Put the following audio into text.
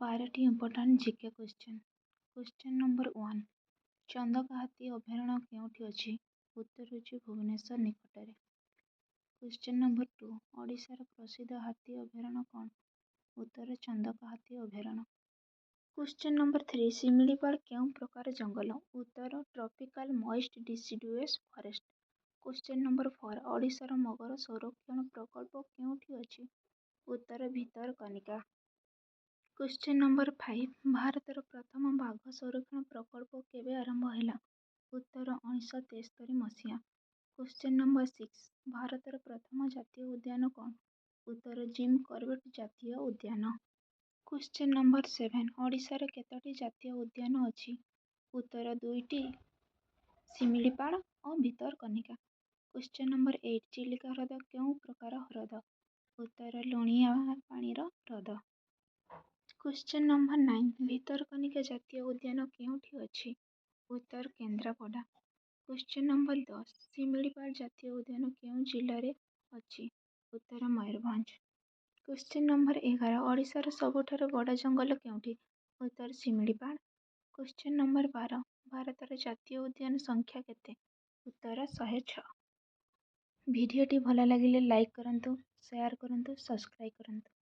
12ଟି important GK question. Question number 1, Chandaka ହାତୀ ଅଭୟାରଣ୍ୟ କେଉଁଠି ଅଛି? ଉତ୍ତର ହେଉଛି ଭୁବନେଶ୍ୱର ନିକଟରେ। କ୍ୱେଶ୍ଚନ୍ ନମ୍ବର 2, ଓଡ଼ିଶାର ପ୍ରସିଦ୍ଧ ହାତୀ ଅଭୟାରଣ୍ୟ କ'ଣ? ଉତ୍ତର ଚନ୍ଦକା ହାତୀ ଅଭୟାରଣ୍ୟ। କ୍ୱେଶ୍ଚନ୍ ନମ୍ବର 3, ଶିମିଳିପାଳ କେଉଁ ପ୍ରକାର ଜଙ୍ଗଲ? ଉତ୍ତର tropical moist deciduous forest. Question number 4, ଓଡ଼ିଶାର ମଗର ସଂରକ୍ଷଣ ପ୍ରକଳ୍ପ କେଉଁଠି ଅଛି? ଉତ୍ତର ଭିତରକନିକା। କ୍ୱେଶ୍ଚନ୍ ନମ୍ବର 5, ଭାରତର ପ୍ରଥମ ବାଘ ସଂରକ୍ଷଣ ପ୍ରକଳ୍ପ କେବେ ଆରମ୍ଭ ହେଲା? ଉତ୍ତର 1973 ମସିହା। କ୍ୱେଶ୍ଚନ୍ ନମ୍ବର 6, ଭାରତର ପ୍ରଥମ ଜାତୀୟ ଉଦ୍ୟାନ କ'ଣ? ଉତ୍ତର ଜିମ୍ କରବେଟ୍ ଜାତୀୟ ଉଦ୍ୟାନ। କ୍ୱେଶ୍ଚନ୍ ନମ୍ବର 7, ଓଡ଼ିଶାରେ କେତୋଟି ଜାତୀୟ ଉଦ୍ୟାନ ଅଛି? ଉତ୍ତର 2ଟି, ଶିମିଳିପାଳ ଓ ଭିତରକନିକା। କ୍ୱେଶ୍ଚନ୍ ନମ୍ବର 8, ଚିଲିକା ହ୍ରଦ କେଉଁ ପ୍ରକାର ହ୍ରଦ? ଉତ୍ତର ଲୁଣିଆ ପାଣିର ହ୍ରଦ। କ୍ୱେଶ୍ଚନ୍ ନମ୍ବର 9, ଭିତରକନିକା ଜାତୀୟ ଉଦ୍ୟାନ କେଉଁଠି ଅଛି? ଉତ୍ତର କେନ୍ଦ୍ରାପଡ଼ା। କ୍ୱେଶ୍ଚନ୍ ନମ୍ବର 10, ଶିମିଳିପାଳ ଜାତୀୟ ଉଦ୍ୟାନ କେଉଁ ଜିଲ୍ଲାରେ ଅଛି? ଉତ୍ତର ମୟୂରଭଞ୍ଜ। କ୍ୱେଶ୍ଚନ୍ ନମ୍ବର 11, ଓଡ଼ିଶାର ସବୁଠାରୁ ବଡ଼ ଜଙ୍ଗଲ କେଉଁଠି? ଉତ୍ତର ଶିମିଳିପାଳ। କ୍ୱେଶ୍ଚନ୍ ନମ୍ବର 12, ଭାରତର ଜାତୀୟ ଉଦ୍ୟାନ ସଂଖ୍ୟା କେତେ? ଉତ୍ତର 106। ଭିଡ଼ିଓଟି ଭଲ ଲାଗିଲେ ଲାଇକ୍ କରନ୍ତୁ, ସେୟାର କରନ୍ତୁ, ସବସ୍କ୍ରାଇବ୍ କରନ୍ତୁ।